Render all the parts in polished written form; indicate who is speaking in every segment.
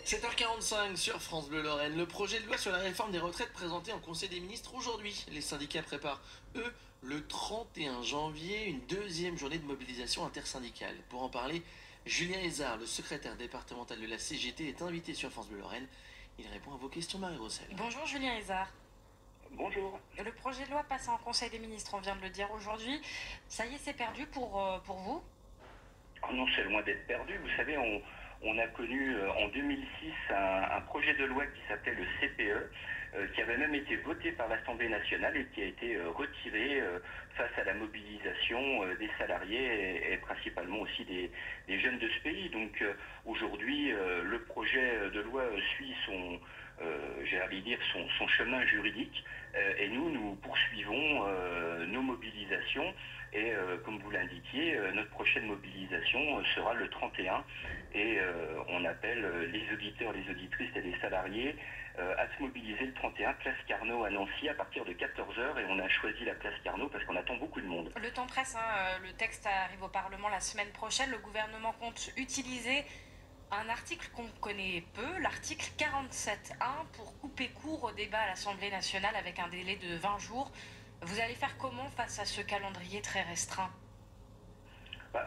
Speaker 1: 7h45 sur France Bleu Lorraine. Le projet de loi sur la réforme des retraites présenté en Conseil des ministres aujourd'hui. Les syndicats préparent, eux, le 31 janvier, une deuxième journée de mobilisation intersyndicale. Pour en parler, Julien Hézard, le secrétaire départemental de la CGT, est invité sur France Bleu Lorraine. Il répond à vos questions, Marie-Rossel.
Speaker 2: Bonjour Julien Hézard.
Speaker 3: Bonjour.
Speaker 2: Le projet de loi passe en Conseil des ministres, on vient de le dire aujourd'hui. Ça y est, c'est perdu pour vous?
Speaker 3: Oh non, c'est loin d'être perdu. Vous savez, on a connu en 2006 un projet de loi qui s'appelait le CPE, qui avait même été voté par l'Assemblée nationale et qui a été retiré face à la mobilisation des salariés et principalement aussi des jeunes de ce pays. Donc aujourd'hui, le projet de loi suit j'ai envie de dire son chemin juridique et nous poursuivons nos mobilisations et comme vous l'indiquiez, notre prochaine mobilisation sera le 31 et on appelle les auditeurs, les auditrices et les salariés à se mobiliser le 31 place Carnot à Nancy à partir de 14 h et on a choisi la place Carnot parce qu'on attend beaucoup de monde.
Speaker 2: Le temps presse, le texte arrive au Parlement la semaine prochaine. Le gouvernement compte utiliser un article qu'on connaît peu, l'article 47.1, pour couper court au débat à l'Assemblée nationale avec un délai de 20 jours. Vous allez faire comment face à ce calendrier très restreint?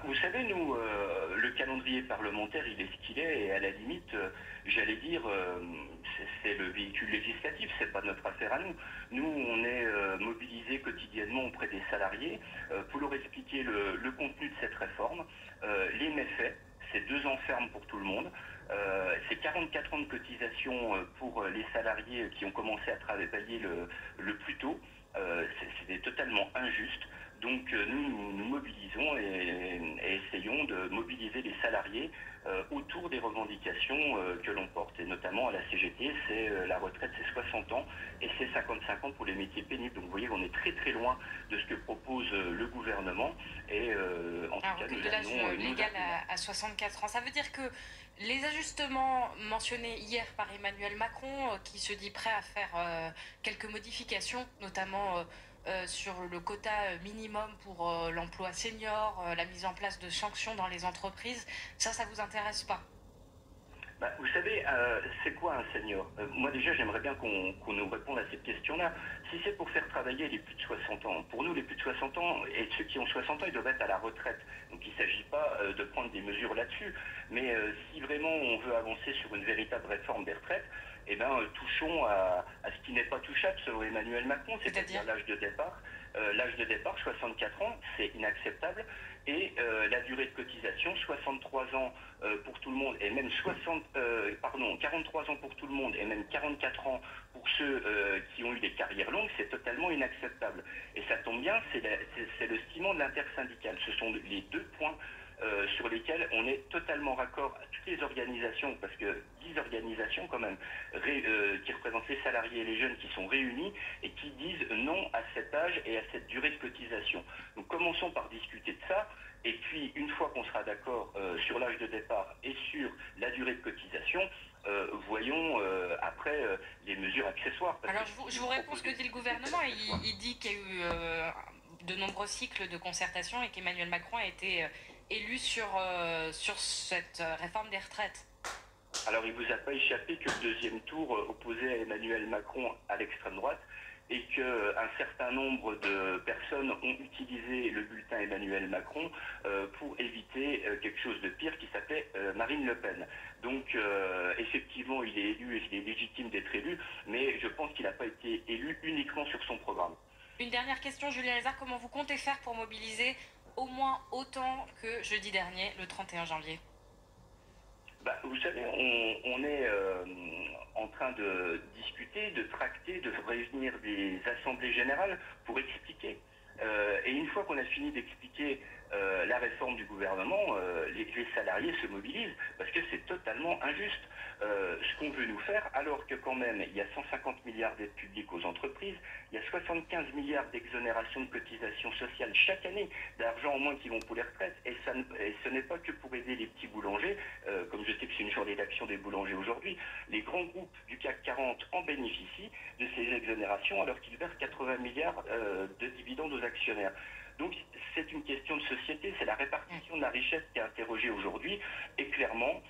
Speaker 3: Vous savez, nous, le calendrier parlementaire, il est ce qu'il est, et à la limite, j'allais dire, c'est le véhicule législatif, c'est pas notre affaire à nous. Nous, on est mobilisés quotidiennement auprès des salariés pour leur expliquer le contenu de cette réforme, les méfaits. C'est 2 ans ferme pour tout le monde. C'est 44 ans de cotisation pour les salariés qui ont commencé à travailler le plus tôt. C'était totalement injuste. Donc nous mobilisons et essayons de mobiliser les salariés autour des revendications que l'on porte. Et notamment à la CGT, c'est la retraite, c'est 60 ans et c'est 55 ans pour les métiers pénibles. Donc vous voyez qu'on est très très loin de ce que propose le gouvernement. Et en tout cas,
Speaker 2: nous l'âge légal à 64 ans. Ça veut dire que les ajustements mentionnés hier par Emmanuel Macron, qui se dit prêt à faire quelques modifications, notamment sur le quota minimum pour l'emploi senior, la mise en place de sanctions dans les entreprises, ça vous intéresse pas?
Speaker 3: Vous savez, c'est quoi un senior? Moi déjà, j'aimerais bien qu'on nous réponde à cette question-là. Si c'est pour faire travailler les plus de 60 ans, pour nous, les plus de 60 ans, et ceux qui ont 60 ans, ils doivent être à la retraite. Donc il ne s'agit pas de prendre des mesures là-dessus. Mais si vraiment on veut avancer sur une véritable réforme des retraites, eh bien, touchons à ce qui n'est pas touchable selon Emmanuel Macron, c'est-à-dire l'âge de départ. L'âge de départ, 64 ans, c'est inacceptable. Et la durée de cotisation, 63 ans pour tout le monde, et même 43 ans pour tout le monde, et même 44 ans pour ceux qui ont eu des carrières longues, c'est totalement inacceptable. Et ça tombe bien, c'est le ciment de l'intersyndicale. Ce sont les 2 points sur lesquels on est totalement raccord à toutes les organisations, parce que 10 organisations quand même, qui représentent les salariés et les jeunes qui sont réunis et qui disent non à cet âge et à cette durée de cotisation. Donc commençons par discuter de ça, et puis une fois qu'on sera d'accord sur l'âge de départ et sur la durée de cotisation, voyons après les mesures accessoires.
Speaker 2: Alors je vous réponds ce que dit le gouvernement. Il dit qu'il y a eu de nombreux cycles de concertation et qu'Emmanuel Macron a été élu sur cette réforme des retraites.
Speaker 3: Alors il ne vous a pas échappé que le deuxième tour opposait à Emmanuel Macron à l'extrême droite et qu'un certain nombre de personnes ont utilisé le bulletin Emmanuel Macron pour éviter quelque chose de pire qui s'appelait Marine Le Pen. Donc effectivement il est élu et il est légitime d'être élu, mais je pense qu'il n'a pas été élu uniquement sur son programme.
Speaker 2: Une dernière question, Julien Hézard, comment vous comptez faire pour mobiliser au moins autant que jeudi dernier, le 31 janvier?
Speaker 3: Vous savez, on est en train de discuter, de tracter, de réunir des assemblées générales pour expliquer. Et une fois qu'on a fini d'expliquer la réforme du gouvernement, les salariés se mobilisent parce que c'est totalement injuste. Ce qu'on veut nous faire, alors que quand même il y a 150 milliards d'aides publiques aux entreprises, il y a 75 milliards d'exonérations de cotisations sociales chaque année, d'argent en moins qui vont pour les retraites, et ce n'est pas que pour aider les petits boulangers, comme je sais que c'est une journée d'action des boulangers aujourd'hui, les grands groupes du CAC 40 en bénéficient de ces exonérations alors qu'ils versent 80 milliards de dividendes aux actionnaires. Donc c'est une question de société, c'est la répartition de la richesse qui est interrogée aujourd'hui. Et clairement,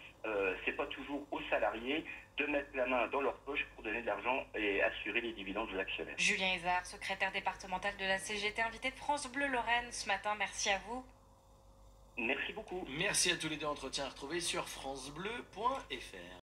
Speaker 3: c'est pas toujours aux salariés de mettre la main dans leur poche pour donner de l'argent et assurer les dividendes aux actionnaires.
Speaker 2: Julien Hézard, secrétaire départemental de la CGT, invité de France Bleu Lorraine ce matin. Merci à vous.
Speaker 3: Merci beaucoup.
Speaker 1: Merci à tous les deux. Entretien à retrouver sur francebleu.fr.